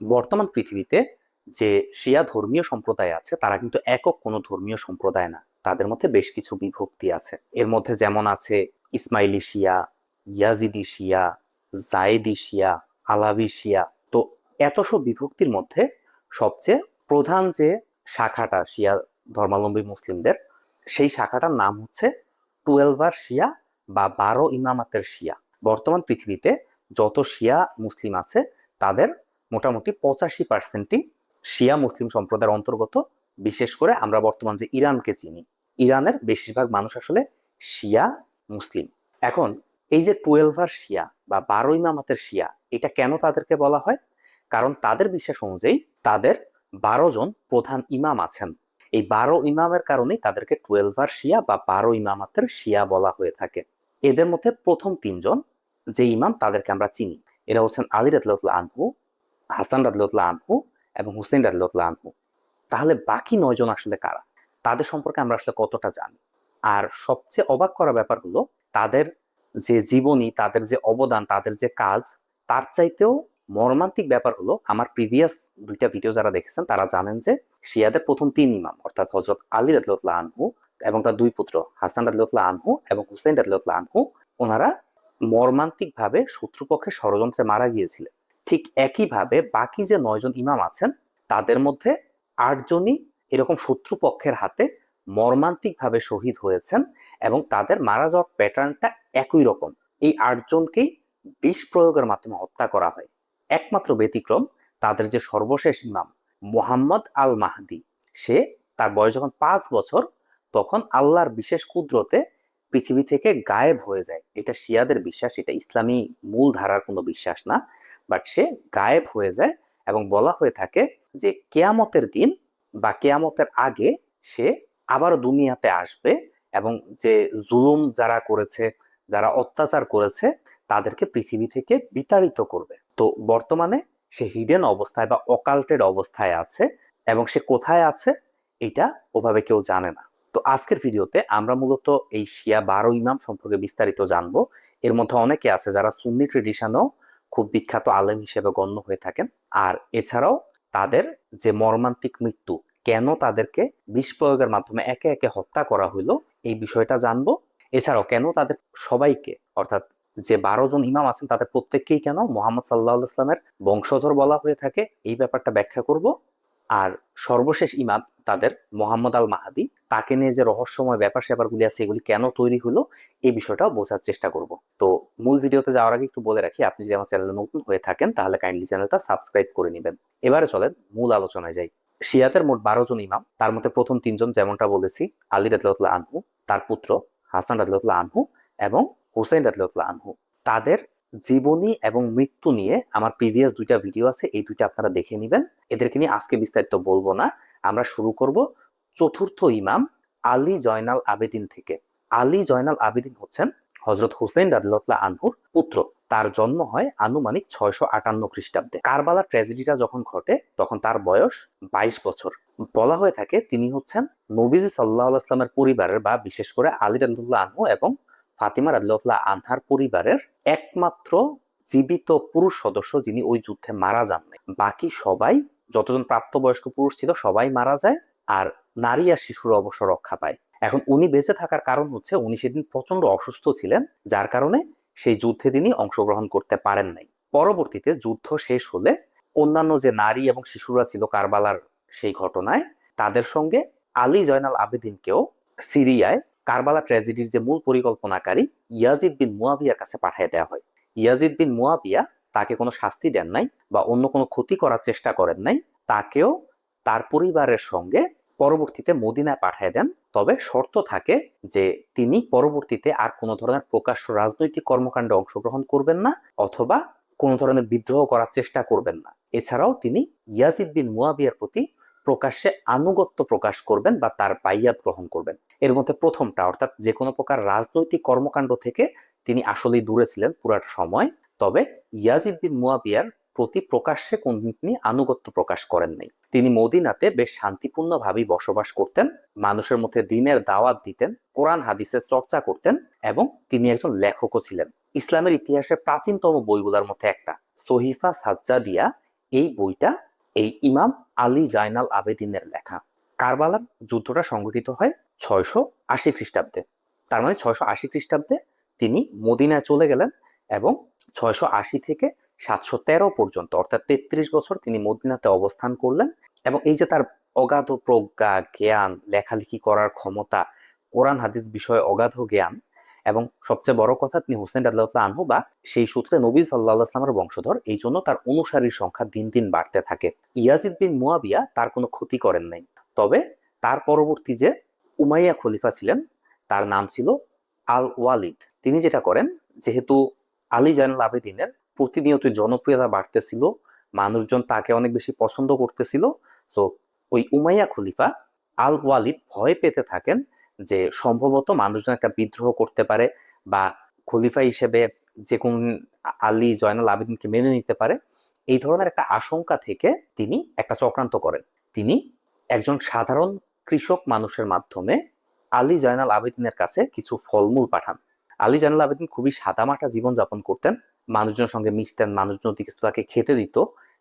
বর্তমান পৃথিবীতে যে শিয়া ধর্মীয় সম্প্রদায় আছে তারা কিন্তু একক কোনো ধর্মীয় সম্প্রদায় না, তাদের মধ্যে বেশ কিছু বিভক্তি আছে। এর মধ্যে যেমন আছে ইসমাইলি শিয়া, ইয়াজিদি শিয়া, জায়েদি শিয়া, আলাভি শিয়া। তো এত সব বিভক্তির মধ্যে সবচেয়ে প্রধান যে শাখাটা শিয়া ধর্মাবলম্বী মুসলিমদের, সেই শাখাটার নাম হচ্ছে টুয়েলভার শিয়া বা 12 ইমামাতের শিয়া। বর্তমান পৃথিবীতে যত শিয়া মুসলিম আছে তাদের মোটামুটি 85%ই শিয়া মুসলিম সম্প্রদায়ের অন্তর্গত। বিশেষ করে আমরা বর্তমান যে ইরানকে চিনি, ইরানের বেশিরভাগ মানুষ আসলে শিয়া মুসলিম। এখন এই যে টুয়েলভার শিয়া বা 12 ইমামাতের শিয়া, এটা কেন তাদেরকে বলা হয়? কারণ তাদের বিশ্বাস অনুযায়ী তাদের 12 জন প্রধান ইমাম আছেন। এই 12 ইমামের কারণেই তাদেরকে টুয়েলভার শিয়া বা 12 ইমামাতের শিয়া বলা হয়ে থাকে। এদের মধ্যে প্রথম 3 জন যে ইমাম তাদেরকে আমরা চিনি, এরা হচ্ছেন আলী রাদিয়াল্লাহু আনহু, হাসান রাদিয়াল্লাহু আনহু এবং হুসেন রাদিয়াল্লাহু আনহু। তাহলে বাকি 9 জন আসলে কারা? তাদের সম্পর্কে আমরা আসলে কতটা জানি? আর সবচেয়ে অবাক করা ব্যাপার হলো তাদের যে জীবনী, তাদের যে অবদান, তাদের যে কাজ, তার চাইতেও মর্মান্তিক ব্যাপার হলো, আমার প্রিভিয়াস 2টা ভিডিও যারা দেখেছেন তারা জানেন যে শিয়াদের প্রথম 3 ইমাম অর্থাৎ হযরত আলী রাদিয়াল্লাহু আনহু এবং তার 2 পুত্র হাসান রাদিয়াল্লাহু আনহু এবং হুসেন রাদিয়াল্লাহু আনহু, ওনারা মর্মান্তিক ভাবে শত্রুপক্ষের ষড়যন্ত্রে মারা গিয়েছিলেন। ঠিক একইভাবে বাকি যে 9 জন ইমাম আছেন তাদের মধ্যে 8 জনই এরকম শত্রুপক্ষের হাতে মর্মান্তিক ভাবে শহীদ হয়েছেন এবং তাদের মারা যাওয়ার প্যাটার্নটা একই রকম। এই 8 জনকেই বিষ প্রয়োগের মাধ্যমে হত্যা করা হয়। একমাত্র ব্যতিক্রম তাদের যে সর্বশেষ ইমাম মুহাম্মদ আল মাহদি, সে তার বয়স যখন 5 বছর তখন আল্লাহর বিশেষ কুদরতে পৃথিবী থেকে গায়েব হয়ে যায়। এটা শিয়াদের বিশ্বাস, এটা ইসলামী মূল ধারার কোনো বিশ্বাস না। বাট সে গায়েব হয়ে যায় এবং বলা হয়ে থাকে যে কেয়ামতের দিন বা কেয়ামতের আগে সে আবারও দুনিয়াতে আসবে এবং যে জুলুম যারা করেছে, যারা অত্যাচার করেছে, তাদেরকে পৃথিবী থেকে বিতাড়িত করবে। তো বর্তমানে সে হিডেন অবস্থায় বা অকাল্টেড অবস্থায় আছে এবং সে কোথায় আছে এটা ওভাবে কেউ জানে না। তো আজকের ভিডিওতে আমরা মূলত এই শিয়া 12 ইমাম সম্পর্কে বিস্তারিত জানবো। এর মধ্যে অনেকে আছে যারা সুন্নি ট্রেডিশনেও খুব বিখ্যাত আলেম হিসেবে গণ্য হয়ে থাকেন। আর এছাড়াও তাদের যে মর্মান্তিক মৃত্যু, কেন তাদেরকে বিষ প্রয়োগের মাধ্যমে একে একে হত্যা করা হইলো, এই বিষয়টা জানবো। এছাড়াও কেন তাদের সবাইকে অর্থাৎ যে 12 জন ইমাম আছেন তাদের প্রত্যেককেই কেন মোহাম্মদ সাল্লাহ ইসলামের বংশধর বলা হয়ে থাকে, এই ব্যাপারটা ব্যাখ্যা করব। আর সর্বশেষ ইমাম তাদের মোহাম্মদ আল মাহাদি, তাকে নিয়ে যে রহস্যময় ব্যাপার স্যাপারগুলি আছে এগুলি কেন তৈরি হলো, এই বিষয়টাও বোঝার চেষ্টা করব। তো মূল ভিডিওতে যাওয়ার আগে একটু বলে রাখি, আপনি যদি আমার চ্যানেলে নতুন হয়ে থাকেন তাহলে কাইন্ডলি চ্যানেলটা সাবস্ক্রাইব করে নেবেন। এবারে চলেন মূল আলোচনায় যাই। শিয়াদের মোট 12 জন ইমাম, তার মধ্যে প্রথম 3 জন যেমনটা বলেছি আলী রাদিয়াল্লাহু আনহু, তার পুত্র হাসান রাদিয়াল্লাহু আনহু এবং হুসেন রাদিয়াল্লাহু আনহু। তাদের জীবনী এবং মৃত্যু নিয়ে আমার প্রিভিয়াস 2টা ভিডিও আছে, এই 2টা আপনারা দেখে নেবেন। এদেরকে নিয়ে আজকে বিস্তারিত বলবো না। আমরা শুরু করব চতুর্থ ইমাম আলী জয়নাল আবেদিন থেকে। আলী জয়নাল আবেদিন হচ্ছেন হযরত হুসেন রাদিয়াল্লাহু আনহুর পুত্র। তার জন্ম হয় আনুমানিক 658 খ্রিস্টাব্দে। কারবালা ট্র্যাজেডিটা যখন ঘটে তখন তার বয়স 22 বছর। বলা হয়ে থাকে তিনি হচ্ছেন নবীজি সাল্লাল্লাহু আলাইহি ওয়াসাল্লামের পরিবারের বা বিশেষ করে আলী রাদিয়াল্লাহু আনহু এবং ফাতিমা রাদিয়াল্লাহু আনহার পরিবারের একমাত্র জীবিত পুরুষ সদস্য যিনি ওই যুদ্ধে মারা যান নাই। বাকি সবাই, যতজন প্রাপ্তবয়স্ক পুরুষ ছিল সবাই মারা যায়, আর নারী আর শিশুরা অবশ্য রক্ষা পায়। এখন উনি বেঁচে থাকার কারণ হচ্ছে উনি সেদিন প্রচন্ড অসুস্থ ছিলেন, যার কারণে সেই যুদ্ধে তিনি অংশগ্রহণ করতে পারেন নাই। পরবর্তীতে যুদ্ধ শেষ হলে অন্যান্য যে নারী এবং শিশুরা ছিল কারবালার সেই ঘটনায়, তাদের সঙ্গে আলী জয়নাল আবেদিনকেও সিরিয়ায় কারবালা ট্র্যাজেডির যে মূল পরিকল্পনাকারী ইয়াজিদ বিন মুয়াবিয়ার কাছে পাঠিয়ে দেওয়া হয়। ইয়াজিদ বিন মুয়াবিয়া তাকে কোনো শাস্তি দেন নাই বা অন্য কোনো ক্ষতি করার চেষ্টা করেন নাই, তাকেও তার পরিবারের সঙ্গে পরবর্তীতে মদিনায় পাঠিয়ে দেন। তবে শর্ত থাকে যে তিনি পরবর্তীতে আর কোনো ধরনের প্রকাশ্য রাজনৈতিক কর্মকাণ্ডে অংশগ্রহণ করবেন না অথবা কোনো ধরনের বিদ্রোহ করার চেষ্টা করবেন না। এছাড়াও তিনি ইয়াজিদ বিন মুয়াবিয়ার প্রতি প্রকাশ্যে আনুগত্য প্রকাশ করবেন বা তার বাইয়াত গ্রহণ করবেন। এর মধ্যে প্রথমটা অর্থাৎ যে কোনো প্রকার রাজনৈতিক কর্মকাণ্ড থেকে তিনি আসলেই দূরে ছিলেন পুরাটা সময়। তবে ইয়াজিদ বিন মুয়াবিয়ার প্রতি প্রকাশ্যে তিনি আনুগত্য প্রকাশ করেন নাই। তিনি মদিনাতে বেশ শান্তিপূর্ণভাবেই বসবাস করতেন, মানুষের মধ্যে দ্বীনের দাওয়াত দিতেন, কোরআন হাদিসের চর্চা করতেন এবং তিনি একজন লেখকও ছিলেন। ইসলামের ইতিহাসের প্রাচীনতম বইগুলোর মধ্যে একটা সহিফা সাজ্জাদিয়া, এই বইটা এই ইমাম আলী জাইনাল আবেদিনের লেখা। কারবালার যুদ্ধটা সংঘটিত হয় 680 খ্রিস্টাব্দে। তার মানে 680 খ্রিস্টাব্দে তিনি মদিনায় চলে গেলেন এবং 680 থেকে 713 পর্যন্ত অর্থাৎ 33 বছর তিনি মদিনাতে অবস্থান করলেন। এবং এই যে তার অগাধ প্রজ্ঞা, জ্ঞান, লেখালেখি করার ক্ষমতা, কোরআন হাদিস বিষয়ে অগাধ জ্ঞান, এবং সবচেয়ে বড় কথা তিনি হোসেন রাদিয়াল্লাহু আনহু বা সেই সূত্রে নবী সাল্লাল্লাহু আলাইহি ওয়াসাল্লামের বংশধর, এই জন্য তার অনুসারীর সংখ্যা দিন দিন বাড়তে থাকে। ইয়াজিদ বিন মুয়াবিয়া তার কোনো ক্ষতি করেন নাই, তবে তার পরবর্তী যে উমাইয়া খলিফা ছিলেন তার নাম ছিল আল ওয়ালিদ। তিনি যেটা করেন, যেহেতু আলী জাইনুল আবেদিনের প্রতিনিয়ত জনপ্রিয়তা বাড়তেছিল, মানুষজন তাকে অনেক বেশি পছন্দ করতেছিল, তো ওই উমাইয়া খলিফা আল ওয়ালিদ ভয় পেতে থাকেন যে সম্ভবত মানুষজন একটা বিদ্রোহ করতে পারে বা খলিফা হিসেবে যে কোন আলী জয়নাল আবেদিনকে মেনে নিতে পারে। এই ধরনের একটা আশঙ্কা থেকে তিনি একটা চক্রান্ত করেন। তিনি একজন সাধারণ কৃষক মানুষের মাধ্যমে আলী জয়নাল আবেদিনের কাছে কিছু ফলমূল পাঠান। আলী জয়নাল আবেদিন খুবই সাদামাটা জীবনযাপন করতেন, মানুষজনের সঙ্গে মিশতেন, মানুষজন যদি কিছু তাকে খেতে দিত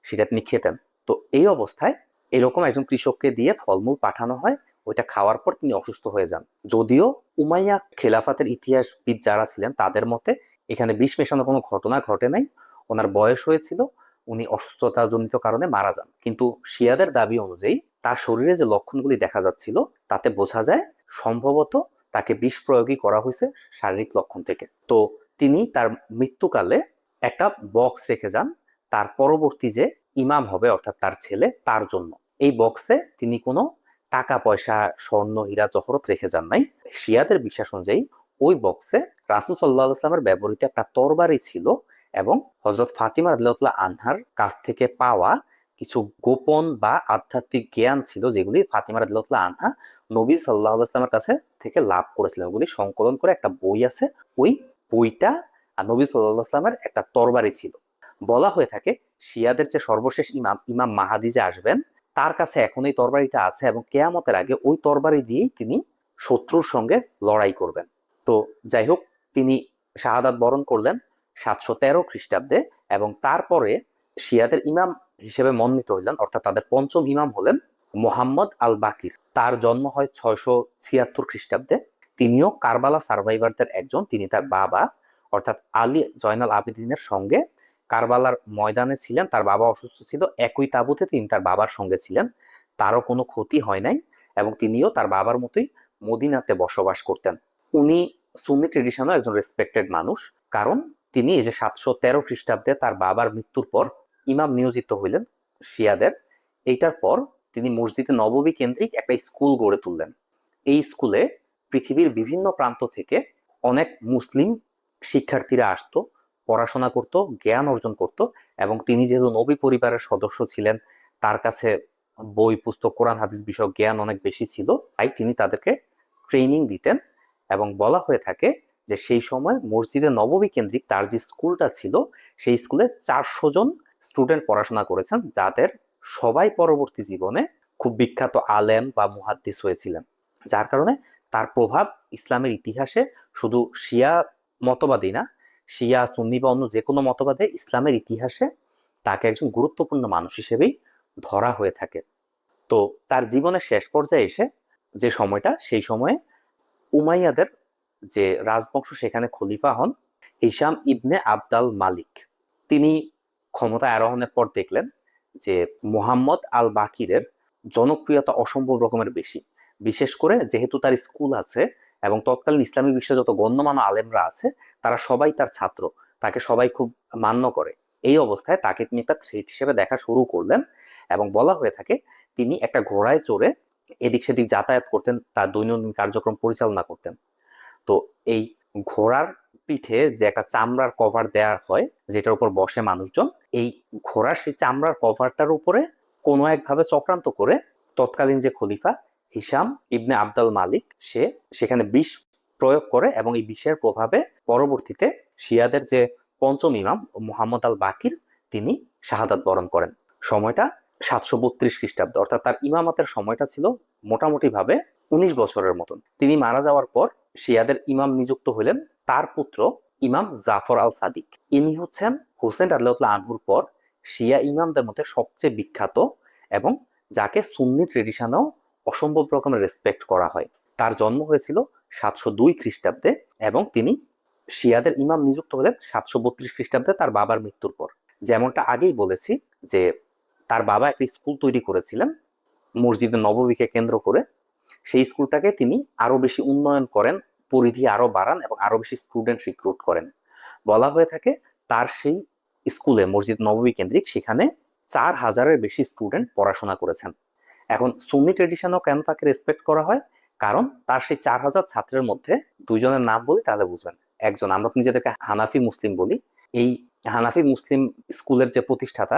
সেটা তিনি খেতেন। তো এই অবস্থায় এরকম একজন কৃষককে দিয়ে ফলমূল পাঠানো হয়, ওইটা খাওয়ার পর তিনি অসুস্থ হয়ে যান। যদিও উমাইয়া খেলাফাতের ইতিহাসবিদ যারা ছিলেন তাদের মতে এখানে বিষ মেশানোর কোনো ঘটনা ঘটে নাই, ওনার বয়স হয়েছিল, উনি অসুস্থতাজনিত কারণে মারা যান। কিন্তু শিয়াদের দাবি অনুযায়ী তার শরীরে যে লক্ষণগুলি দেখা যাচ্ছিল তাতে বোঝা যায় সম্ভবত তাকে বিষ প্রয়োগই করা হয়েছে শারীরিক লক্ষণ থেকে। তো তিনি তার মৃত্যুকালে একটা বক্স রেখে যান তার পরবর্তী যে ইমাম হবে অর্থাৎ তার ছেলে, তার জন্য। এই বক্সে তিনি কোনো টাকা পয়সা, স্বর্ণ, হীরা জহরত রেখে যান নাই। শিয়াদের বিশ্বাস অনুযায়ী ওই বক্সে রাসূল সাল্লাল্লাহু আলাইহি ওয়াসাল্লামের ব্যবহৃত একটা তরবারি ছিল এবং হযরত ফাতিমা রাদিয়াল্লাহু আনহার কাছ থেকে পাওয়া কিছু গোপন বা আধ্যাত্মিক জ্ঞান ছিল, যেগুলি ফাতিমা রাদিয়াল্লাহু আনহা নবী সাল্লাল্লাহু আলাইহি ওয়াসাল্লামের কাছে থেকে লাভ করেছিলেন। ওগুলি সংকলন করে একটা বই আছে, ওই বইটা আর নবী সাল্লাল্লাহু আলাইহি ওয়াসাল্লামের একটা তরবারি ছিল। বলা হয়ে থাকে শিয়াদের যে সর্বশেষ ইমাম, ইমাম মাহাদি যে আসবেন, তার কাছে এখন এই তরবারিটা আছে এবং কেয়ামতের আগে ওই তরবারি দিয়েই তিনি শত্রুর সঙ্গে লড়াই করবেন। তো যাই হোক, তিনি শাহাদাত বরণ করলেন 713 খ্রিস্টাব্দে এবং তারপরে শিয়াদের ইমাম হিসেবে মনোনীত হইলেন, অর্থাৎ তাদের পঞ্চম ইমাম হলেন মোহাম্মদ আল বাকির। তার জন্ম হয় 676 খ্রিস্টাব্দে। তিনিও কারবালা সার্ভাইভারদের একজন। তিনি তার বাবা অর্থাৎ আলী জয়নাল আবেদিনের সঙ্গে কারবালার ময়দানে ছিলেন। তার বাবা অসুস্থ ছিল, একই তাঁবুতে তিনি তার বাবার সঙ্গে ছিলেন, তারও কোনো ক্ষতি হয় নাই এবং তিনিও তার বাবার মতোই মদিনাতে বসবাস করতেন। উনি সুন্নি ট্রেডিশনও একজন রেসপেক্টেড মানুষ, কারণ তিনি এই যে 713 খ্রিস্টাব্দে তার বাবার মৃত্যুর পর ইমাম নিয়োজিত হইলেন শিয়াদের। এইটার পর তিনি মসজিদে নববী কেন্দ্রিক একটা স্কুল গড়ে তুললেন। এই স্কুলে পৃথিবীর বিভিন্ন প্রান্ত থেকে অনেক মুসলিম শিক্ষার্থীরা আসতো, পড়াশোনা করত, জ্ঞান অর্জন করত। এবং তিনি যেহেতু নবী পরিবারের সদস্য ছিলেন, তার কাছে বই পুস্তক, কোরআন হাদিস বিষয়ক জ্ঞান অনেক বেশি ছিল, তাই তিনি তাদেরকে ট্রেনিং দিতেন। এবং বলা হয়ে থাকে যে সেই সময় মসজিদে নববী কেন্দ্রিক তার যে স্কুলটা ছিল, সেই স্কুলে 400 জন স্টুডেন্ট পড়াশোনা করেছেন, যাদের সবাই পরবর্তী জীবনে খুব বিখ্যাত আলেম বা মুহাদ্দিস হয়েছিলেন। যার কারণে তার প্রভাব ইসলামের ইতিহাসে শুধু শিয়া মতবাদী না, শিয়া, সুন্নি বা অন্য যে কোনো মতবাদে ইসলামের ইতিহাসে তাকে একজন গুরুত্বপূর্ণ মানুষ হিসেবেই ধরা হয়ে থাকে। তো তার জীবনের শেষ পর্যায়ে এসে যে সময়টা, সেই সময়ে উমাইয়াদের যে রাজবংশ সেখানে খলিফা হন হিশাম ইবনে আবদাল মালিক। তিনি ক্ষমতায় আরোহণের পর দেখলেন যে মুহাম্মদ আল বাকিরের জনপ্রিয়তা অসম্ভব রকমের বেশি, বিশেষ করে যেহেতু তার স্কুল আছে এবং তৎকালীন ইসলামী বিশ্বে যত গণ্যমান্য আলেমরা আছে তারা সবাই তার ছাত্র, তাকে সবাই খুব মান্য করে। এই অবস্থায় তাকে তিনি একটা থ্রেট হিসেবে দেখা শুরু করলেন এবং বলা হয়ে থাকে তিনি একটা ঘোড়ায় চড়ে এদিক সেদিক যাতায়াত করতেন, তার দৈনন্দিন কার্যক্রম পরিচালনা করতেন। তো এই ঘোড়ার পিঠে যে একটা চামড়ার কভার দেওয়া হয় যেটার উপর বসে মানুষজন, এই ঘোড়ার সেই চামড়ার কভারটার উপরে কোনো একভাবে চক্রান্ত করে তৎকালীন যে খলিফা হিশাম ইবনে আবদাল মালিক, সে সেখানে বিষ প্রয়োগ করে এবং এই বিষের প্রভাবে পরবর্তীতে শিয়াদের যে পঞ্চম ইমাম মুহাম্মদ আল বাকির তিনি শাহাদাত বরণ করেন। সময়টা 732 খ্রিস্টাব্দ, অর্থাৎ তার ইমামতের সময়টা ছিল মোটামুটি ভাবে 19 বছরের মতন। তিনি মারা যাওয়ার পর শিয়াদের ইমাম নিযুক্ত হলেন তার পুত্র ইমাম জাফর আল সাদিক। ইনি হচ্ছেন হোসেন রাদিয়াল্লাহু আনহুর পর শিয়া ইমামদের মধ্যে সবচেয়ে বিখ্যাত এবং যাকে সুন্নি ট্রেডিশনেও অসম্ভব রকমের রেসপেক্ট করা হয়। তার জন্ম হয়েছিল 702 খ্রিস্টাব্দে এবং তিনি শিয়াদের ইমাম নিযুক্ত হলেন 732 খ্রিস্টাব্দে তার বাবার মৃত্যুর পর। যেমনটা আগেই বলেছি যে তার বাবা একটা স্কুল তৈরি করেছিলেন মসজিদে নববীকে কেন্দ্র করে। সেই স্কুলটাকে তিনি আরো বেশি উন্নয়ন করেন, পরিধি আরো বাড়ান এবং আরো বেশি স্টুডেন্ট রিক্রুট করেন। বলা হয়ে থাকে তার সেই স্কুলে, মসজিদ নববী কেন্দ্রিক, সেখানে 4000-এর বেশি স্টুডেন্ট পড়াশোনা করেছেন। এখন সুন্নি ট্রেডিশনেও কেন তাকে রেসপেক্ট করা হয়? কারণ তার সেই 4000 ছাত্রের মধ্যে দুইজনের নাম বলি তাহলে বুঝবেন। একজন, আমরা নিজেদেরকে হানাফি মুসলিম বলি, এই হানাফি মুসলিম স্কুলের যে প্রতিষ্ঠাতা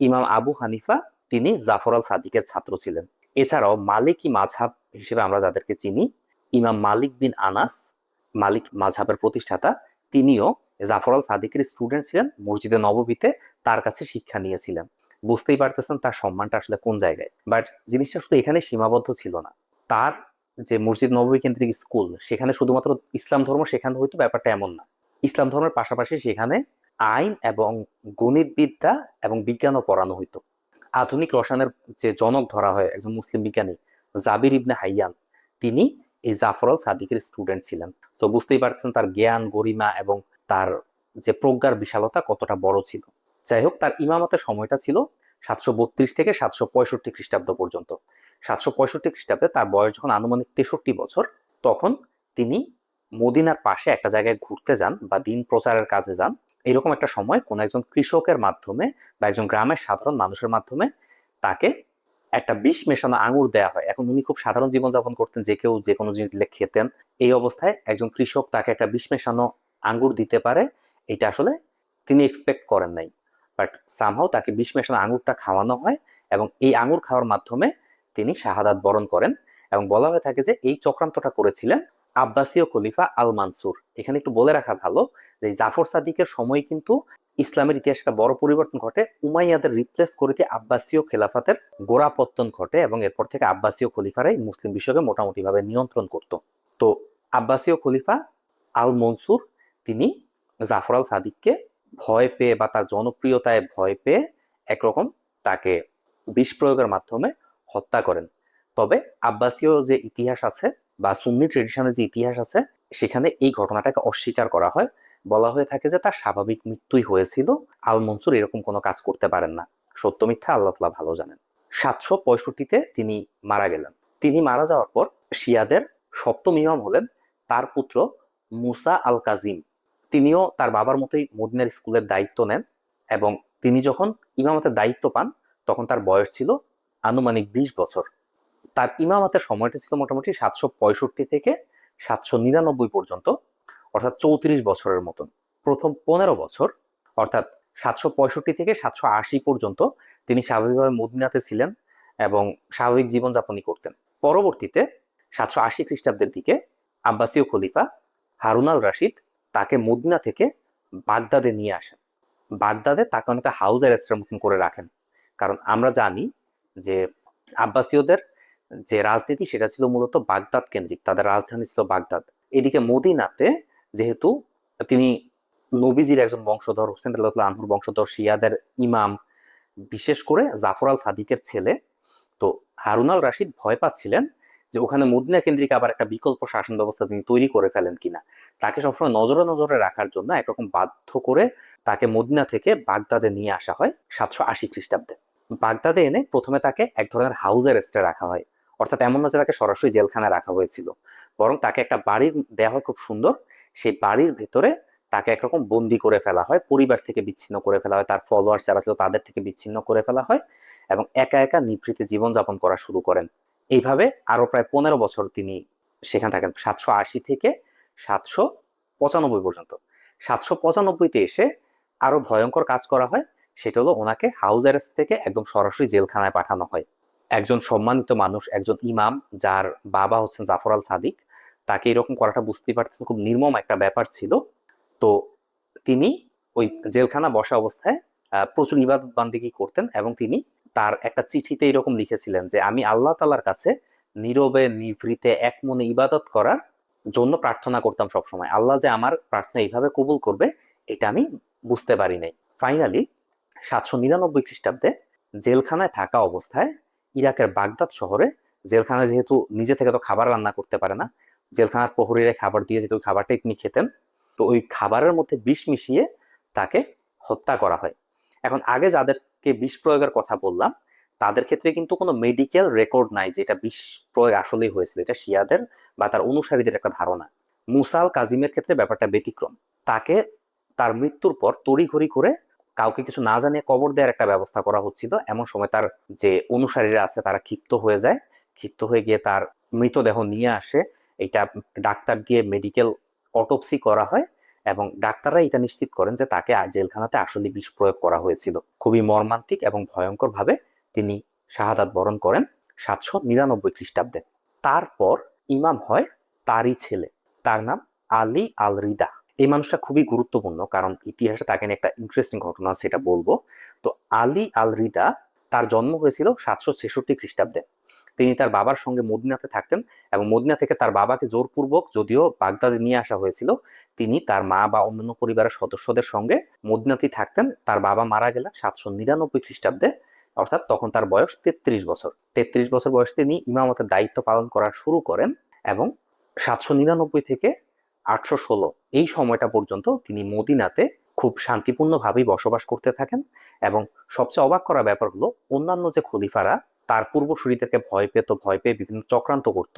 ইমাম আবু হানিফা, তিনি জাফর আল সাদিকের ছাত্র ছিলেন। এছাড়াও মালিকি মাযহাব হিসেবে আমরা যাদেরকে চিনি, ইমাম মালিক বিন আনাস, মালিক মাযহাবের প্রতিষ্ঠাতা, তিনিও জাফর আল সাদিকের স্টুডেন্ট ছিলেন, মসজিদে নববীতে তার কাছে শিক্ষা নিয়েছিলেন। বুঝতেই পারতেছেন তার সম্মানটা আসলে কোন জায়গায়। বাট জিনিসটা শুধু এখানে সীমাবদ্ধ ছিল না। তার যে মসজিদ নববী কেন্দ্রিক স্কুল, সেখানে শুধুমাত্র ইসলাম ধর্ম শেখানো হইতো ব্যাপারটা এমন না। ইসলাম ধর্মের পাশাপাশি সেখানে আইন এবং গণিত বিদ্যা এবং বিজ্ঞানও পড়ানো হইতো। আধুনিক রসায়নের যে জনক ধরা হয় একজন মুসলিম বিজ্ঞানী জাবির ইবনে হাইয়ান, তিনি এই জাফর আল সাদিকের স্টুডেন্ট ছিলেন। তো বুঝতেই পারছেন তার জ্ঞান, গরিমা এবং তার যে প্রজ্ঞার বিশালতা কতটা বড় ছিল। যাই হোক, তার ইমামতের সময়টা ছিল 732 থেকে 765 খ্রিস্টাব্দ পর্যন্ত। 765 খ্রিস্টাব্দে তার বয়স যখন আনুমানিক 63 বছর, তখন তিনি মদিনার পাশে একটা জায়গায় ঘুরতে যান বা দিন প্রচারের কাজে যান। এরকম একটা সময় কোন একজন কৃষকের মাধ্যমে বা একজন গ্রামের সাধারণ মানুষের মাধ্যমে তাকে একটা বিষ মেশানো আঙুর দেয়া হয়। এখন উনি খুব সাধারণ জীবনযাপন করতেন, যে কেউ যে কোনো জিনিস দিলে খেতেন। এই অবস্থায় একজন কৃষক তাকে একটা বিষ মেশানো আঙ্গুর দিতে পারে, এটা আসলে তিনি এক্সপেক্ট করেন নাই। বাট সামহাও তাকে বিষ মেশানো আঙুরটা খাওয়ানো হয় এবং এই আঙুর খাওয়ার মাধ্যমে তিনি শাহাদাত বরণ করেন। এবং বলা হয়ে থাকে যে এই চক্রান্তটা করেছিলেন আব্বাসীয় খলিফা আল মানসুর। এখানে একটু বলে রাখা ভালো যে জাফর সাদিকের সময় কিন্তু ইসলামের ইতিহাসে একটা বড় পরিবর্তন ঘটে। উমাইয়াদের রিপ্লেস করে দিয়ে আব্বাসীয় খেলাফতের গোড়াপত্তন ঘটে এবং এরপর থেকে আব্বাসীয় খলিফারাই মুসলিম বিশ্বকে মোটামুটি ভাবে নিয়ন্ত্রণ করত। তো আব্বাসীয় খলিফা আল মনসুর, তিনি জাফর আল সাদিককে ভয় পেয়ে বা তার জনপ্রিয়তায় ভয় পেয়ে একরকম তাকে বিষ প্রয়োগের মাধ্যমে হত্যা করেন। তবে আব্বাসীয় যে ইতিহাস আছে বা সুন্নি ট্রেডিশনের যে ইতিহাস আছে, সেখানে এই ঘটনাটাকে অস্বীকার করা হয়। বলা হয়ে থাকে যে তার স্বাভাবিক মৃত্যুই হয়েছিল, আল মনসুর এরকম কোনো কাজ করতে পারেন না। সত্য মিথ্যা আল্লাহ তাআলা ভালো জানেন। 765-তে তিনি মারা গেলেন। তিনি মারা যাওয়ার পর শিয়াদের সপ্তম ইমাম হলেন তার পুত্র মুসা আল কাজিম। তিনিও তার বাবার মতোই মদিনার স্কুলের দায়িত্ব নেন এবং তিনি যখন ইমামতের দায়িত্ব পান তখন তার বয়স ছিল আনুমানিক 20 বছর। তার ইমামতের সময়টা ছিল মোটামুটি 765 থেকে 799 পর্যন্ত, অর্থাৎ 34 বছরের মতন। প্রথম 15 বছর অর্থাৎ 765 থেকে 780 পর্যন্ত তিনি স্বাভাবিকভাবে মদিনাতে ছিলেন এবং স্বাভাবিক জীবনযাপনই করতেন। পরবর্তীতে 780 খ্রিস্টাব্দের দিকে আব্বাসীয় খলিফা হারুন আল রাশিদ তাকে মদিনা থেকে বাগদাদে নিয়ে আসেন। বাগদাদে তাকে অনেকটা হাউস অ্যারেস্টের মতন করে রাখেন। কারণ আমরা জানি যে আব্বাসীয়দের যে রাজনীতি সেটা ছিল মূলত বাগদাদ কেন্দ্রিক, তাদের রাজধানী ছিল বাগদাদ। এদিকে মদিনাতে যেহেতু তিনি নবীজির একজন বংশধর, হোসেন রাদিয়াল্লাহু আনহুর বংশধর, শিয়াদের ইমাম, বিশেষ করে জাফর আল সাদিকের ছেলে, তো হারুন আল রাশিদ ভয় পাচ্ছিলেন যে ওখানে মদিনা কেন্দ্রিক আবার একটা বিকল্প শাসন ব্যবস্থা তিনি তৈরি করে ফেলেন কিনা। তাকে সবসময় নজরে নজরে রাখার জন্য একরকম বাধ্য করে তাকে মদিনা থেকে বাগদাদে নিয়ে আসা হয় 780 খ্রিস্টাব্দে। বাগদাদে এনে প্রথমে তাকে এক ধরনের হাউস অ্যারেস্টে রাখা হয়। অর্থাৎ এমন না যে তাকে সরাসরি জেলখানায় রাখা হয়েছিল, বরং তাকে একটা বাড়ির দেওয়া হয় খুব সুন্দর। সেই বাড়ির ভেতরে তাকে একরকম বন্দি করে ফেলা হয়, পরিবার থেকে বিচ্ছিন্ন করে ফেলা হয়, তার ফলোয়ার্স যারা ছিল তাদের থেকে বিচ্ছিন্ন করে ফেলা হয় এবং একা একা নিভৃতে জীবনযাপন করা শুরু করেন। এইভাবে আরো প্রায় 15 বছর তিনি সেখানে থাকেন, 780 থেকে 795 পর্যন্ত। 795-তে এসে আরো ভয়ঙ্কর কাজ করা হয়, সেটা হলো ওনাকে হাউস অ্যারেস্ট থেকে একদম সরাসরি জেলখানায় পাঠানো হয়। একজন সম্মানিত মানুষ, একজন ইমাম যার বাবা হচ্ছেন জাফর আল সাদিক, তাকে এরকম করাটা বুঝতেই পারতেছেন খুব নির্মম একটা ব্যাপার ছিল। তো তিনি ওই জেলখানা বসা অবস্থায় প্রচুর ইবাদত বান্দিগি করতেন এবং তিনি তার একটা চিঠিতে এরকম লিখেছিলেন যে আমি আল্লাহ তাআলার কাছে নীরবে নিভৃতে এক মনে ইবাদত করার জন্য প্রার্থনা করতাম সবসময়। আল্লাহ যে আমার প্রার্থনা এইভাবে কবুল করবে এটা আমি বুঝতে পারি নাই। ফাইনালি 799 খ্রিস্টাব্দে জেলখানায় থাকা অবস্থায় ইরাকের বাগদাদ শহরে, জেলখানায় যেহেতু নিজে থেকে তো খাবার রান্না করতে পারে না, জেলখানার প্রহরীরা খাবার দিয়ে যেহেতু খাবারটাই তিনি খেতেন, তো ওই খাবারের মধ্যে বিষ মিশিয়ে তাকে হত্যা করা হয়। এখন আগে যাদেরকে বিষ প্রয়োগের কথা বললাম তাদের ক্ষেত্রে কিন্তু কোনো মেডিকেল রেকর্ড নাই যে এটা বিষ প্রয়োগ আসলেই হয়েছিল, এটা শিয়াদের বা তার অনুসারীদের একটা ধারণা। মুসাল কাজিমের ক্ষেত্রে ব্যাপারটা ব্যতিক্রম। তাকে তার মৃত্যুর পর তড়িঘড়ি করে কাউকে কিছু না জানিয়ে কবর দেওয়ার একটা ব্যবস্থা করা হচ্ছিল। এমন সময় তার যে অনুসারীরা আছে তারা ক্ষিপ্ত হয়ে যায়, ক্ষিপ্ত হয়ে গিয়ে তার মৃতদেহ নিয়ে আসে। এটা ডাক্তার দিয়ে মেডিকেল অটোপসি করা হয় এবং ডাক্তাররা এটা নিশ্চিত করেন যে তাকে জেলখানাতে আসলে বিষ প্রয়োগ করা হয়েছিল। খুবই মর্মান্তিক এবং ভয়ঙ্কর ভাবে তিনি শাহাদাত বরণ করেন 799 খ্রিস্টাব্দে। তারপর ইমাম হয় তারই ছেলে, তার নাম আলী আল রিদা। এই মানুষটা খুবই গুরুত্বপূর্ণ, কারণ ইতিহাসে তাকে নিয়ে একটা ইন্টারেস্টিং ঘটনা আছে, সেটা বলবো। তো আলী আল রিদা, তার জন্ম হয়েছিল 766 খ্রিস্টাব্দে। তিনি তার বাবার সঙ্গে মদিনাতে থাকতেন এবং মদিনা থেকে তার বাবাকে জোরপূর্বক যদিও বাগদাদে নিয়ে আসা হয়েছিল, তিনি তার মা বা অন্যান্য পরিবারের সদস্যদের সঙ্গে মদিনাতেই থাকতেন। তার বাবা মারা গেলেন 799 খ্রিস্টাব্দে, অর্থাৎ তখন তার বয়স 33 বছর। 33 বছর বয়সে তিনি ইমামতের দায়িত্ব পালন করা শুরু করেন এবং 799 থেকে 816 এই সময়টা পর্যন্ত তিনি মদিনাতে খুব শান্তিপূর্ণভাবেই বসবাস করতে থাকেন। এবং সবচেয়ে অবাক করা ব্যাপার হলো, অন্যান্য যে খলিফারা তার পূর্বসূরীদেরকে ভয় পেত, ভয় পেয়ে বিভিন্ন চক্রান্ত করত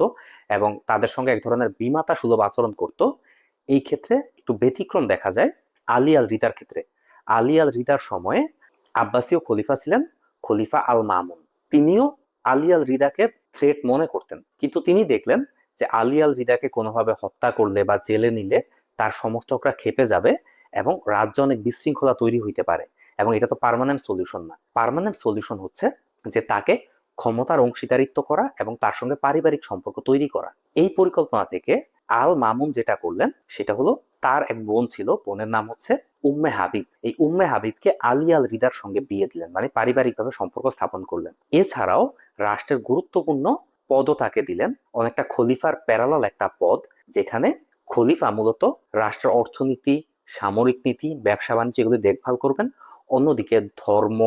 এবং তাদের সঙ্গে এক ধরনের বিমাতা সুলভ আচরণ করত, এই ক্ষেত্রে একটু ব্যতিক্রম দেখা যায় আলী আল রিদার ক্ষেত্রে। আলী আল রিদার সময়ে আব্বাসীয় খলিফা ছিলেন খলিফা আল মামুন। তিনিও আলী আল রিদাকে থ্রেট মনে করতেন, কিন্তু তিনি দেখলেন যে আলী আল রিদাকে কোনোভাবে হত্যা করলে বা জেলে নিলে তার সমর্থকরা খেপে যাবে এবং রাজ্যে অনেক বিশৃঙ্খলা তৈরি হইতে পারে, এবং এটা তো পার্মানেন্ট সলিউশন না। পার্মানেন্ট সলিউশন হচ্ছে যে তাকে ক্ষমতার অংশীদারিত্ব করা এবং তার সঙ্গে পারিবারিক সম্পর্ক তৈরি করা। এই পরিকল্পনা থেকে আল মামুন যেটা করলেন সেটা হলো, তার এক বোন ছিল, বোনের নাম হচ্ছে উম্মে হাবিব। এই উম্মে হাবিবকে আলী আল রিদার সঙ্গে বিয়ে দিলেন, মানে পারিবারিকভাবে সম্পর্ক স্থাপন করলেন। এছাড়াও রাষ্ট্রের গুরুত্বপূর্ণ পদও তাকে দিলেন, অনেকটা খলিফার প্যারালাল একটা পদ, যেখানে খলিফা মূলত রাষ্ট্রের অর্থনীতি, সামরিক নীতি, ব্যবসা বাণিজ্য এগুলি দেখভাল করবেন। অন্যদিকে ধর্ম,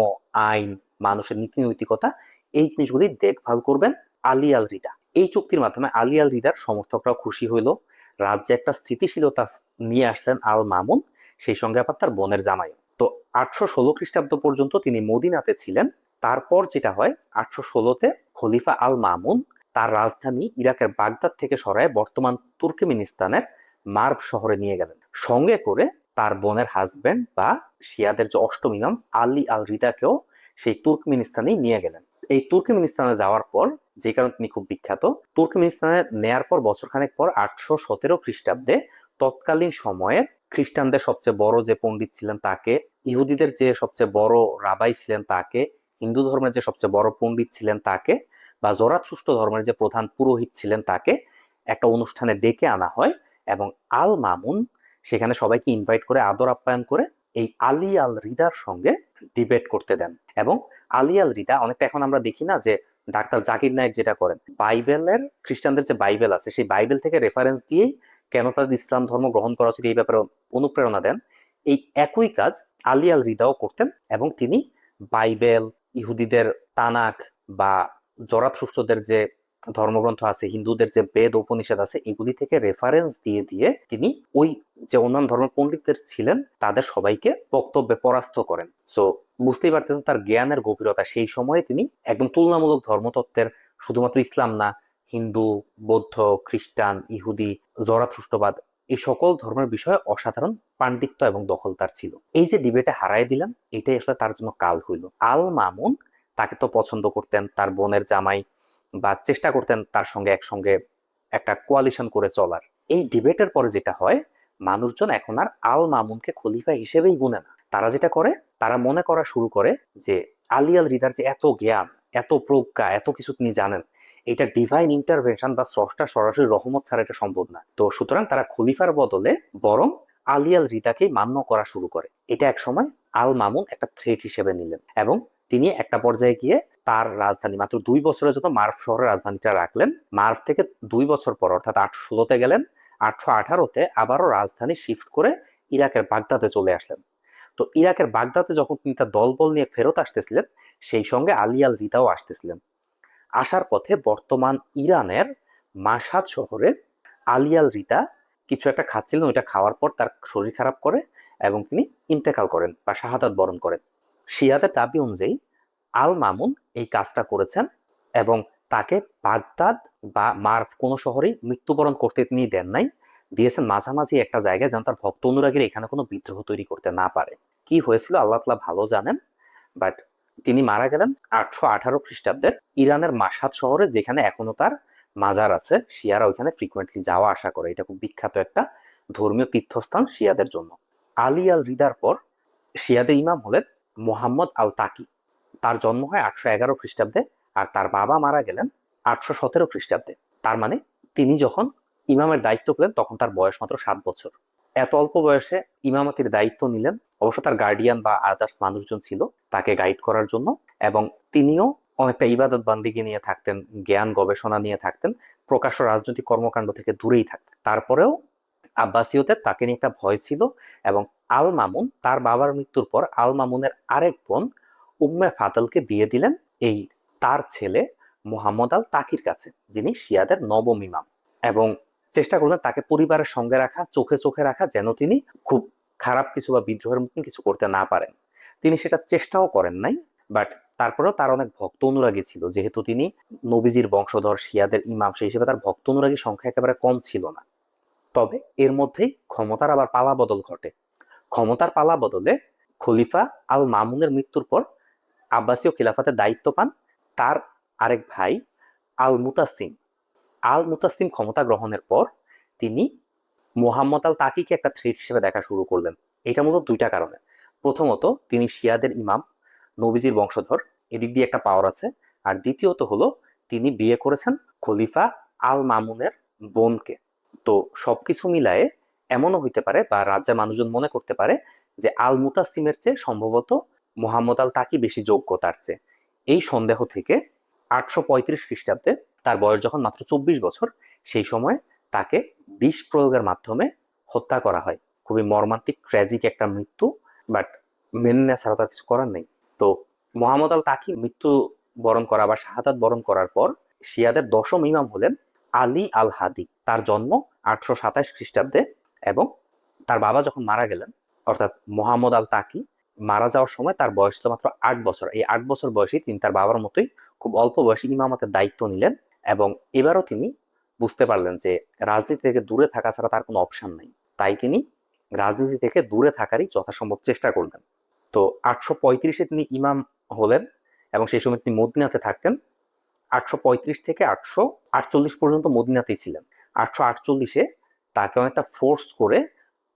আইন, মানুষের নীতি নৈতিকতা এই জিনিসগুলি দেখভাল করবেন আলী আল রিদা। এই চুক্তির মাধ্যমে আলী আল রিদার সমর্থকরাও খুশি হইল, রাজ্যে একটা স্থিতিশীলতা নিয়ে আসলেন আল মামুন, সেই সঙ্গে আবার তার বোনের জামাই। তো 816 খ্রিস্টাব্দ পর্যন্ত তিনি মদিনাতে ছিলেন। তারপর যেটা হয়, 816-তে খলিফা আল মামুন তার রাজধানী ইরাকের বাগদাদ থেকে সরায় বর্তমান তুর্কমেনিস্তানের মার্ভ শহরে নিয়ে গেলেন। সঙ্গে করে তার বোনের হাজবেন্ড বা শিয়াদের যে অষ্টম ইমাম আলী আল রিদাকেও সেই তুর্কমেনিস্তানেই নিয়ে গেলেন। এই তুর্কমেনিস্তানে যাওয়ার পর, যে কারণে তিনি খুব বিখ্যাত, তুর্কমেনিস্তানে নেয়ার পর বছরখানেক পর 817 খ্রিস্টাব্দে তৎকালীন সময়ের খ্রিস্টানদের সবচেয়ে বড় যে পণ্ডিত ছিলেন তাকে, ইহুদিদের যে সবচেয়ে বড় রাবাই ছিলেন তাকে, হিন্দু ধর্মের যে সবচেয়ে বড় পণ্ডিত ছিলেন তাকে, বা জরাথুস্ট্র ধর্মের যে প্রধান পুরোহিত ছিলেন তাকে একটা অনুষ্ঠানে ডেকে আনা হয় এবং আল মামুন সেখানে সবাইকে ইনভাইট করে আদর আপ্যায়ন করে এই আলী আল রিদার সঙ্গে ডিবেট করতে দেন। এবং আলী আল রিদা অনেকটা, এখন আমরা দেখি না যে ডাক্তার জাকির নায়েক যেটা করেন, বাইবেলের, খ্রিস্টানদের যে বাইবেল আছে সেই বাইবেল থেকে রেফারেন্স দিয়েই কেন তাদের ইসলাম ধর্ম গ্রহণ করা উচিত এই ব্যাপারে অনুপ্রেরণা দেন, এই একই কাজ আলী আল রিদাও করতেন। এবং তিনি বাইবেল, ইহুদিদের তানাক বা জরাথুস্ট্রদের যে ধর্মগ্রন্থ আছে, হিন্দুদের যে বেদ উপনিষদ আছে, এগুলি থেকে রেফারেন্স দিয়ে দিয়ে তিনি ওই যে অন্যান্য ধর্মের পণ্ডিতদের ছিলেন তাদের সবাইকে বক্তব্যে পরাস্ত করেন। সো বুঝতেই পারতেছেন তার জ্ঞানের গভীরতা। সেই সময়ে তিনি একদম তুলনামূলক ধর্মতত্ত্বের, শুধুমাত্র ইসলাম না, হিন্দু, বৌদ্ধ, খ্রিস্টান, ইহুদি, জরাথুস্ট্রবাদ, এই সকল ধর্মের বিষয়ে অসাধারণ পাণ্ডিত্য এবং দখল তার ছিল। এই যে ডিবেটে হারাই দিলেন, এটাই আসলে তার জন্য কাল হইল। আল মামুন তাকে তো পছন্দ করতেন, তার বোনের জামাই, বা চেষ্টা করতেন তার সঙ্গে একসঙ্গে একটা কোয়ালিশন করে চলার। এই ডিবেটের পরে যেটা হয়, মানুষজন এখন আর আল মামুনকে খলিফা হিসেবেই গুনে না। তারা যেটা করে, তারা মনে করা শুরু করে যে আলী আল রিদার যে এত জ্ঞান, এত প্রজ্ঞা, এত কিছু তিনি জানেন, এটা ডিভাইন ইন্টারভেনশন বা স্রষ্টার সরাসরি রহমত ছাড়া এটা সম্ভব না। তো সুতরাং তারা খলিফার বদলে বরং আলী আল রিদাকেই মান্য করা শুরু করে। এটা এক সময় আল মামুন একটা থ্রেট হিসেবে নিলেন এবং তিনি একটা পর্যায়ে গিয়ে তার রাজধানী, মাত্র 2 বছরের জন্য মার্ভ শহরের রাজধানীটা রাখলেন। মার্ভ থেকে 2 বছর পর অর্থাৎ 816-তে গেলেন, 818-তে আবারও রাজধানী শিফট করে ইরাকের বাগদাদে চলে আসলেন। তো ইরাকের বাগদাদে যখন তিনি তার দলবল নিয়ে ফেরত আসতেছিলেন, সেই সঙ্গে আলী আল রিদাও আসতেছিলেন। আসার পথে বর্তমান ইরানের মাশহাদ শহরে আলী আল রিদা কিছু একটা খাচ্ছিলেন, ওইটা খাওয়ার পর তার শরীর খারাপ করে এবং তিনি ইন্তেকাল করেন বা শাহাদাত বরণ করেন। শিয়াদের দাবি অনুযায়ী আল মামুন এই কাজটা করেছেন এবং তাকে বাগদাদ বা মারফ কোনো শহরেই মৃত্যুবরণ করতে তিনি দেন নাই, দিয়েছেন মাঝামাঝি একটা জায়গায় যেন তার ভক্ত অনুরাগীরা এখানে কোনো বিদ্রোহ তৈরি করতে না পারে। কি হয়েছিল আল্লাহ তাআলা ভালো জানেন, বাট তিনি মারা গেলেন 818 খ্রিস্টাব্দের ইরানের মাশহাদ শহরে, যেখানে এখনো তার মাজার আছে। শিয়ারা ওইখানে ফ্রিকুয়েন্টলি যাওয়া আসা করে, এটা খুব বিখ্যাত একটা ধর্মীয় তীর্থস্থান শিয়াদের জন্য। আলী আল রিদার পর শিয়াদের ইমাম হলেন মোহাম্মদ আল তাকি। তার জন্ম হয় 811 খ্রিস্টাব্দে আর তার বাবা মারা গেলেন 817 খ্রিস্টাব্দে। তার মানে তিনি যখন ইমামের দায়িত্ব পেলেন তখন তার বয়স মাত্র 7 বছর। এত অল্প বয়সে ইমামতির দায়িত্ব নিলেন। অবশ্য তার গার্ডিয়ান বা আদার্স মানুষজন ছিল তাকে গাইড করার জন্য, এবং তিনিও অনেকটা ইবাদত বান্দিগি নিয়ে থাকতেন, জ্ঞান গবেষণা নিয়ে থাকতেন, প্রকাশ্য রাজনৈতিক কর্মকাণ্ড থেকে দূরেই থাকতেন। তারপরেও আব্বাসীয়দের তাকে নিয়ে একটা ভয় ছিল, এবং আল মামুন তার বাবার মৃত্যুর পর আল মামুনের আরেক বোন উম্মে ফাদলকে বিয়ে দিলেন এই তার ছেলে মুহাম্মদ আল তাকির কাছে, যিনি শিয়াদের নবম ইমাম, এবং চেষ্টা করলেন তাকে পরিবারের সঙ্গে রাখা, চোখে চোখে রাখা, যেন তিনি খুব খারাপ কিছু বা বিদ্রোহের মতন কিছু করতে না পারেন। তিনি সেটা চেষ্টাও করেন নাই, বাট তারপরেও তার অনেক ভক্ত অনুরাগী ছিল, যেহেতু তিনি নবীজির বংশধর, শিয়াদের ইমাম, সেই হিসেবে তার ভক্ত অনুরাগীর সংখ্যা একেবারে কম ছিল না। তবে এর মধ্যেই ক্ষমতার আবার পালা বদল ঘটে। ক্ষমতার পালা বদলে খলিফা আল মামুনের মৃত্যুর পর আব্বাসীয় খিলাফতের দায়িত্ব পান তার আরেক ভাই আল মুতাসিম। আল মুতাসিম ক্ষমতা গ্রহণের পর তিনি মোহাম্মদ আল তাকিকে একটা থ্রেট হিসেবে দেখা শুরু করলেন। এটা মূলত দুইটা কারণে। প্রথমত, তিনি শিয়াদের ইমাম, নবীজির বংশধর, এদিক দিয়ে একটা পাওয়ার আছে। আর দ্বিতীয়ত হলো তিনি বিয়ে করেছেন খলিফা আল মামুনের বোনকে। তো সবকিছু মিলায়ে এমনও হইতে পারে বা রাজ্যের মানুষজন মনে করতে পারে যে আল মুতাসিমের চেয়ে সম্ভবত মোহাম্মদ আল তাকি বেশি যোগ্য তার চেয়ে। এই সন্দেহ থেকে 835 খ্রিস্টাব্দে তার বয়স যখন মাত্র 24 বছর, সেই সময় তাকে বিষ প্রয়োগের মাধ্যমে হত্যা করা হয়। খুবই মর্মান্তিক, ট্র্যাজিক একটা মৃত্যু, বাট মেনে নেওয়া ছাড়া তার কিছু করার নেই। তো মোহাম্মদ আল তাকি মৃত্যু বরণ করা বা শাহাদাত বরণ করার পর শিয়াদের দশম ইমাম হলেন আলী আল হাদি। তার জন্ম 827 খ্রিস্টাব্দে, এবং তার বাবা যখন মারা গেলেন, অর্থাৎ মোহাম্মদ আল তাকি মারা যাওয়ার সময় তার বয়স ছিল মাত্র 8 বছর। এই 8 বছর বয়সে তিনি তার বাবার মতোই খুব অল্প বয়সে ইমামতের দায়িত্ব নিলেন, এবং এবারও তিনি বুঝতে পারলেন যে রাজনীতি থেকে দূরে থাকা ছাড়া তার কোনো অপশন নাই। তাই তিনি রাজনীতি থেকে দূরে থাকারই যথাসম্ভব চেষ্টা করলেন। তো 835-এ তিনি ইমাম হলেন, এবং সেই সময় তিনি মদিনাতে থাকতেন। 835 থেকে 848 পর্যন্ত মদিনাতেই ছিলেন। 848-এ তাকে অনেকটা ফোর্স করে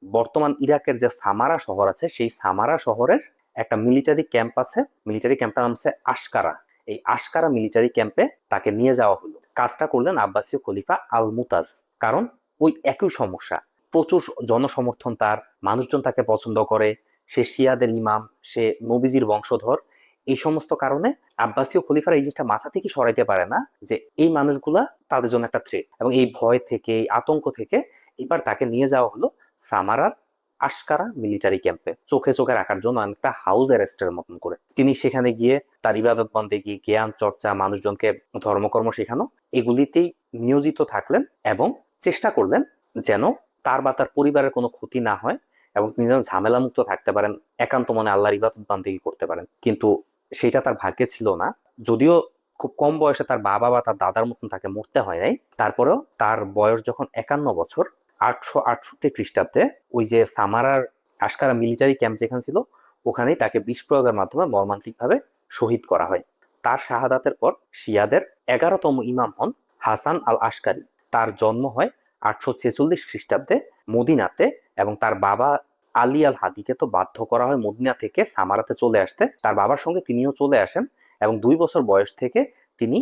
বর্তমান ইরাকের যে সামারা শহর আছে, সেই সামারা শহরের একটা মিলিটারি ক্যাম্প আছে, মিলিটারি ক্যাম্পটার নাম হচ্ছে আশকারা। এই আশকারা মিলিটারি ক্যাম্পে তাকে নিয়ে যাওয়া হলো। কাজটা করলেন আব্বাসীয় খলিফা আল মুতাজ। কারণ ওই একই সমস্যা, প্রচুর জনসমর্থন, তার মানুষজন তাকে পছন্দ করে, সে শিয়াদের ইমাম, সে নবীজির বংশধর। এই সমস্ত কারণে আব্বাসীয় খলিফারা এই জিনিসটা মাথা থেকে সরাইতে পারে না যে এই মানুষগুলা তাদের জন্য একটা থ্রেট, এবং এই ভয় থেকে, এই আতঙ্ক থেকে এবার তাকে নিয়ে যাওয়া হলো সামারার আশকারা মিলিটারি ক্যাম্পে, চোখে চোখে রাখার জন্য, একটা হাউস অ্যারেস্টের মতন করে। তিনি সেখানে গিয়ে তার ইবাদত বন্দেগী, জ্ঞান চর্চা, মানুষজনকে ধর্মকর্ম শেখানো, এগুলিতেই নিয়োজিত থাকলেন, এবং চেষ্টা করলেন যেন তার বা তার পরিবারের কোনো ক্ষতি না হয়, এবং তিনি যেন ঝামেলা মুক্ত থাকতে পারেন, একান্ত মনে আল্লাহর ইবাদত বান্দেগী করতে পারেন। কিন্তু সেটা তার ভাগ্যে ছিল না। যদিও খুব কম বয়সে তার বাবা বা তার দাদার মতন তাকে মরতে হয় নাই, তারপরেও তার বয়স যখন 51 বছর, 868 খ্রিস্টাব্দে, ওই যে সামারার আশকারা মিলিটারি ক্যাম্প যেখানে ছিল, ওখানেই তাকে বিষ প্রয়োগের মাধ্যমে মর্মান্তিকভাবে শহীদ করা হয়। তার শাহাদাতের পর শিয়াদের 11তম ইমাম হন হাসান আল আশকারি। তার জন্ম হয় 846 খ্রিস্টাব্দে মদিনাতে, এবং তার বাবা আলী আল হাদিকে তো বাধ্য করা হয় মদিনা থেকে সামারাতে চলে আসতে। তার বাবার সঙ্গে তিনিও চলে আসেন, এবং 2 বছর বয়স থেকে তিনি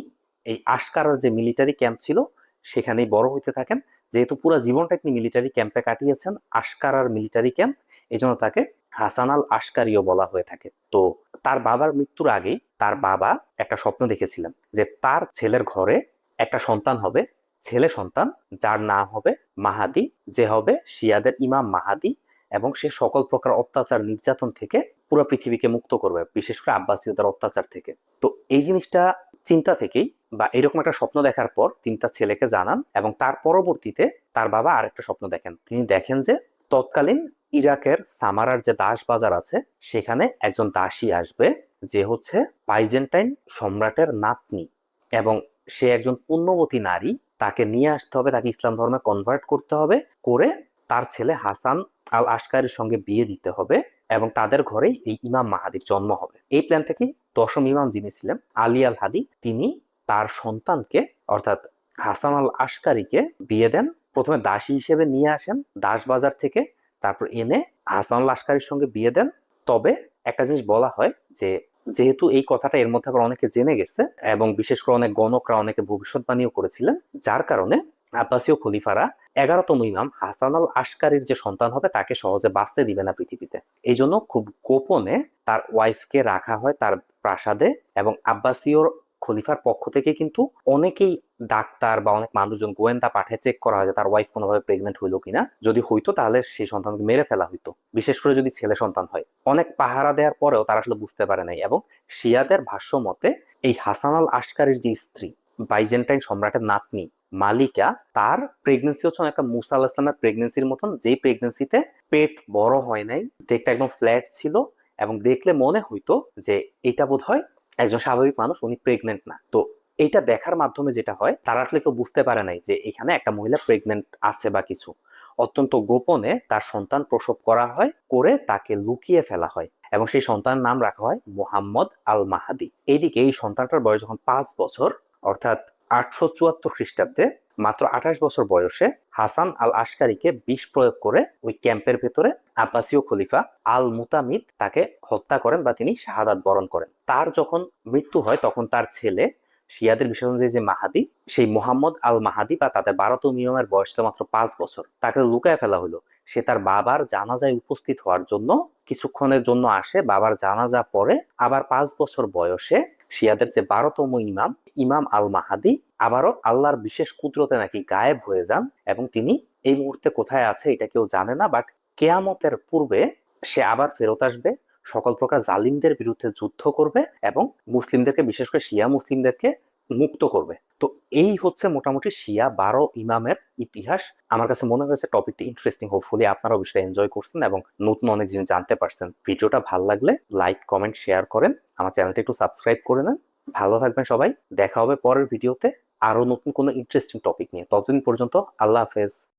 এই আশকারার যে মিলিটারি ক্যাম্প ছিল সেখানেই বড় হইতে থাকেন। যেহেতু পুরো জীবনটা তিনি মিলিটারি ক্যাম্পে কাটিয়েছেন, আশকারার মিলিটারি ক্যাম্প, এই জন্য তাকে হাসান আল আশকারিও বলা হয়ে থাকে। তো তার বাবার মৃত্যুর আগেই তার বাবা একটা স্বপ্ন দেখেছিলেন যে তার ছেলের ঘরে একটা সন্তান হবে, ছেলে সন্তান, যার নাম হবে মাহাদি, যে হবে শিয়াদের ইমাম মাহাদি, এবং সে সকল প্রকার অত্যাচার নির্যাতন থেকে পুরো পৃথিবীকে মুক্ত করবে, বিশেষ করে আব্বাসীয়দের অত্যাচার থেকে। তো এই জিনিসটা চিন্তা থেকেই বা এরকম একটা স্বপ্ন দেখার পর তিনি তার ছেলেকে জানান, এবং তার পরবর্তীতে তার বাবা আরেকটা স্বপ্ন দেখেন। তিনি দেখেন যে তৎকালীন ইরাকের সামারার যে দাস বাজার আছে সেখানে একজন দাসী আসবে, যে হচ্ছে বাইজেন্টাইন সম্রাটের নাতনি, এবং সে একজন পুণ্যবতী নারী। তাকে নিয়ে আসতে হবে, তাকে ইসলাম ধর্মে কনভার্ট করতে হবে, করে তার ছেলে হাসান আল আশকারির সঙ্গে বিয়ে দিতে হবে, এবং তাদের ঘরেই এই ইমাম মাহাদির জন্ম হবে। এই প্ল্যান থেকেই দশম ইমাম যিনি ছিলেন আলী আল হাদি, তিনি তার সন্তানকে অর্থাৎ হাসান আল আশকারিকে বিয়ে দেন। প্রথমে দাসী হিসেবে নিয়ে আসেন দাস বাজার থেকে, তারপর এনে হাসান আল আশকারির সঙ্গে বিয়ে দেন। তবে একটা জিনিস বলা হয় যে যেহেতু এই কথাটা এর মধ্যে আবার অনেকে জেনে গেছে, এবং বিশেষ করে অনেক গণকরা অনেকে ভবিষ্যৎবাণীও করেছিলেন, যার কারণে আব্বাসীয় খলিফারা 11তম ইমাম হাসান আল আশকারির যে সন্তান হবে তাকে সহজে বাঁচতে দিবে না পৃথিবীতে। এই জন্য খুব গোপনে তার ওয়াইফকে রাখা হয় তার প্রাসাদে, এবং আব্বাসীয় খলিফার পক্ষ থেকে কিন্তু অনেকেই ডাক্তার বা অনেক মানুষজন গোয়েন্দা পাঠায় চেক করা হয় যে তার ওয়াইফ কোনোভাবে প্রেগনেন্ট হইলো কিনা। যদি হইতো তাহলে সেই সন্তানকে মেরে ফেলা হইতো, বিশেষ করে যদি ছেলে সন্তান হয়। অনেক পাহারা দেওয়ার পরেও তারা আসলে বুঝতে পারে নাই, এবং শিয়াদের ভাষ্য মতে এই হাসান আল আশকারির যে স্ত্রী বাইজেন্টাইন সম্রাটের নাতনি মালিকা, তার প্রেগনেন্সি হচ্ছে একটা মুসা আল ইসলামের প্রেগনেন্সির মতন, যেই প্রেগনেন্সিতে পেট বড় হয় নাই, দেখতে একদম ফ্ল্যাট ছিল, এবং দেখলে মনে হইতো যে এটা বোধহয় একজন স্বাভাবিক মানুষ, উনি প্রেগনেন্ট না। তো এইটা দেখার মাধ্যমে যেটা হয়, তারা আসলে কেউ বুঝতে পারে নাই যে এখানে একটা মহিলা প্রেগনেন্ট আছে বা কিছু। অত্যন্ত গোপনে তার সন্তান প্রসব করা হয়, করে তাকে লুকিয়ে ফেলা হয়, এবং সেই সন্তানের নাম রাখা হয় মুহাম্মদ আল মাহাদি। এইদিকে এই সন্তানটার বয়স যখন 5 বছর, অর্থাৎ 874 খ্রিস্টাব্দে, মাত্র 28 বছর বয়সে হাসান আল আশকারিকে বিষ প্রয়োগ করে ওই ক্যাম্পের ভেতরে আব্বাসীয় খলিফা আল মুতামিদ তাকে হত্যা করেন, বা তিনি শাহাদাত বরণ করেন। তার যখন মৃত্যু হয় তখন তার ছেলে, শিয়াদের বিশ্বাস অনুযায়ী যে মাহাদি, সেই মোহাম্মদ আল মাহাদি বা তাদের 12তম ইমামের বয়স তো মাত্র 5 বছর, তাকে লুকায় ফেলা হলো। সে তার বাবার জানাজায় উপস্থিত হওয়ার জন্য কিছুক্ষণের জন্য আসে, বাবার জানাজা পড়ে, আবার 5 বছর বয়সে শিয়াদের যে 12তম ইমাম ইমাম আল মাহাদি আবারও আল্লাহর বিশেষ কুদরতে নাকি গায়েব হয়ে যান, এবং তিনি এই মুহূর্তে কোথায় আছে এটা কেউ জানে না, বাট কেয়ামতের পূর্বে সে আবার ফেরত আসবে, সকল প্রকার জালিমদের বিরুদ্ধে যুদ্ধ করবে, এবং মুসলিমদেরকে, বিশেষ করে শিয়া মুসলিমদেরকে মুক্ত করবে। তো এই হচ্ছে মোটামুটি শিয়া 12 ইমামের ইতিহাস। আমার কাছে মনে হয়েছে টপিকটি ইন্টারেস্টিং, হোপফুলি আপনারাও বিষয়টা এনজয় করছেন এবং নতুন অনেক জিনিস জানতে পারছেন। ভিডিওটা ভালো লাগলে লাইক, কমেন্ট, শেয়ার করেন, আমার চ্যানেলটা একটু সাবস্ক্রাইব করে নেন। ভালো থাকবেন সবাই, দেখা হবে পরের ভিডিওতে আরো নতুন কোনো ইন্টারেস্টিং টপিক নিয়ে। ততদিন পর্যন্ত আল্লাহ হাফেজ।